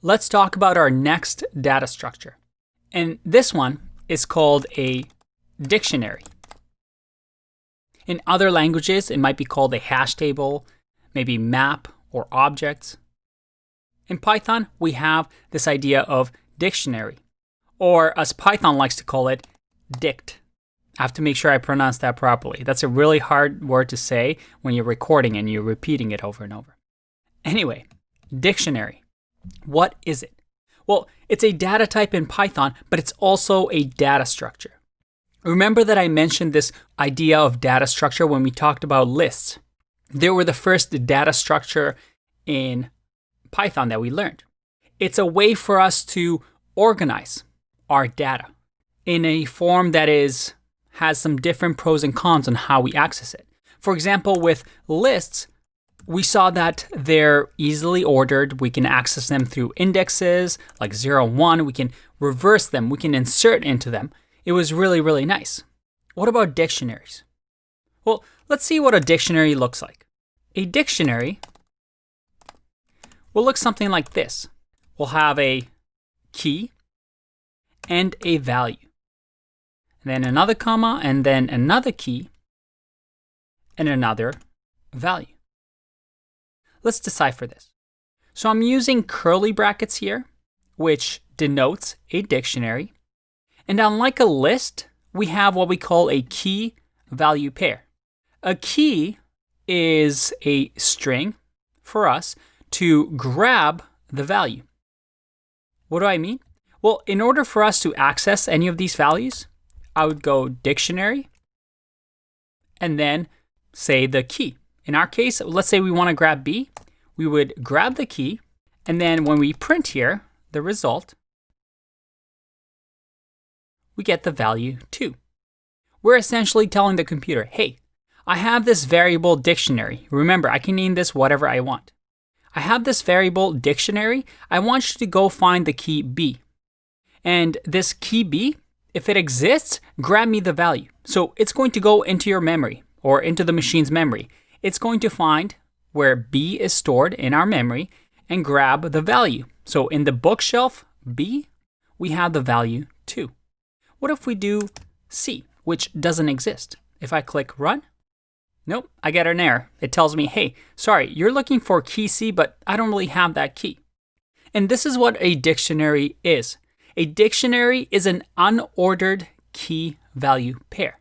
Let's talk about our next data structure. And this one is called a dictionary. In other languages, it might be called a hash table, maybe map or objects. In Python, we have this idea of dictionary, or as Python likes to call it, dict. I have to make sure I pronounce that properly. That's a really hard word to say when you're recording and you're repeating it over and over. Anyway, dictionary. What is it? Well, it's a data type in Python, but it's also a data structure. Remember that I mentioned this idea of data structure when we talked about lists. They were the first data structure in Python that we learned. It's a way for us to organize our data in a form that has some different pros and cons on how we access it. For example, with lists, we saw that they're easily ordered. We can access them through indexes like 0, 1. We can reverse them. We can insert into them. It was really, really nice. What about dictionaries? Well, let's see what a dictionary looks like. A dictionary will look something like this. We'll have a key and a value. And then another comma, and then another key and another value. Let's decipher this. So I'm using curly brackets here, which denotes a dictionary. And unlike a list, we have what we call a key-value pair. A key is a string for us to grab the value. What do I mean? Well, in order for us to access any of these values, I would go dictionary and then say the key. In our case, let's say we want to grab B. We would grab the key, and then when we print here the result, we get the value 2. We're essentially telling the computer, hey, I have this variable dictionary. Remember, I can name this whatever I want. I have this variable dictionary. I want you to go find the key B. And this key B, if it exists, grab me the value. So it's going to go into your memory or into the machine's memory. It's going to find where B is stored in our memory and grab the value. So in the bookshelf B, we have the value 2. What if we do C, which doesn't exist? If I click run, nope, I get an error. It tells me, hey, sorry, you're looking for key C, but I don't really have that key. And this is what a dictionary is. A dictionary is an unordered key-value pair.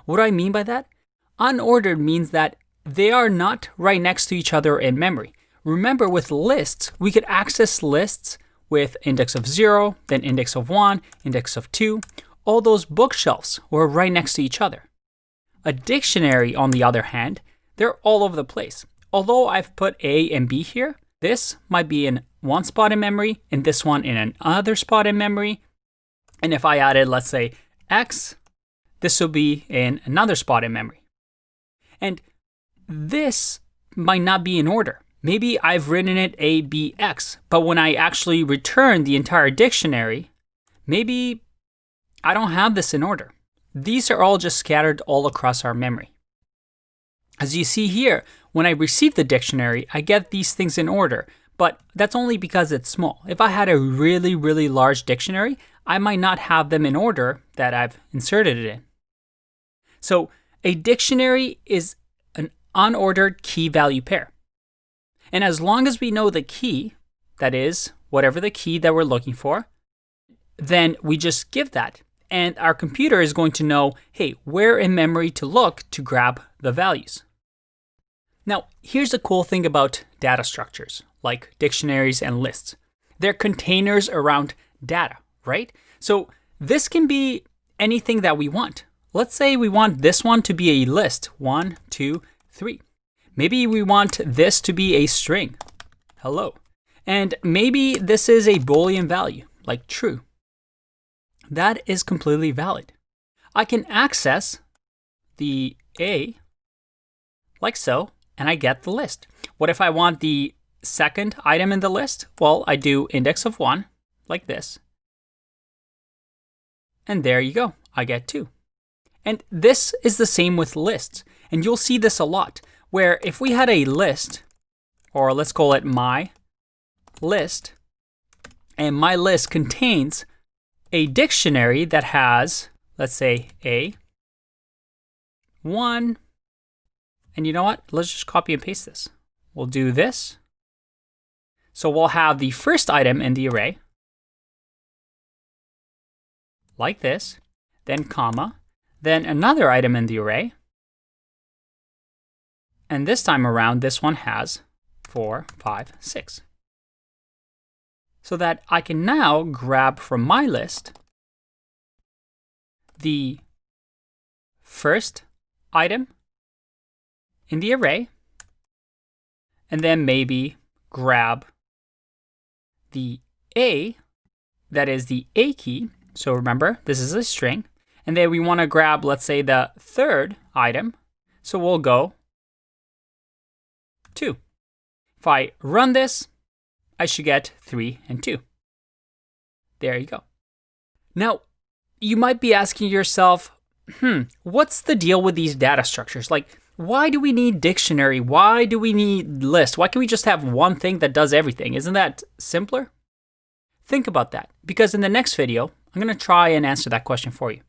What do I mean by that? Unordered means that they are not right next to each other in memory. Remember, with lists, we could access lists with index of 0, then index of 1, index of 2. All those bookshelves were right next to each other. A dictionary, on the other hand, they're all over the place. Although I've put A and B here, this might be in one spot in memory, and this one in another spot in memory. And if I added, let's say, X, this will be in another spot in memory. And this might not be in order. Maybe I've written it A, B, X, but when I actually return the entire dictionary, maybe I don't have this in order. These are all just scattered all across our memory. As you see here, when I receive the dictionary, I get these things in order, but that's only because it's small. If I had a really, really large dictionary, I might not have them in order that I've inserted it in. So a dictionary is an unordered key-value pair. And as long as we know the key, that is, whatever the key that we're looking for, then we just give that. And our computer is going to know, hey, where in memory to look to grab the values. Now, here's the cool thing about data structures, like dictionaries and lists. They're containers around data, right? So this can be anything that we want. Let's say we want this one to be a list, 1, 2, 3. Maybe we want this to be a string, hello. And maybe this is a Boolean value, like true. That is completely valid. I can access the A like so, and I get the list. What if I want the second item in the list? Well, I do index of 1, like this. And there you go, I get 2. And this is the same with lists. And you'll see this a lot, where if we had a list, or let's call it my list, and my list contains a dictionary that has, let's say, A1, and you know what? Let's just copy and paste this. We'll do this. So we'll have the first item in the array, like this, then comma, then another item in the array, and this time around, this one has 4, 5, 6. So that I can now grab from my list the first item in the array, and then maybe grab the A, that is the A key. So remember, this is a string. And then we want to grab, let's say, the third item. So we'll go 2. If I run this, I should get 3 and 2. There you go. Now, you might be asking yourself, what's the deal with these data structures? Like, why do we need dictionary? Why do we need list? Why can't we just have one thing that does everything? Isn't that simpler? Think about that, because in the next video, I'm going to try and answer that question for you.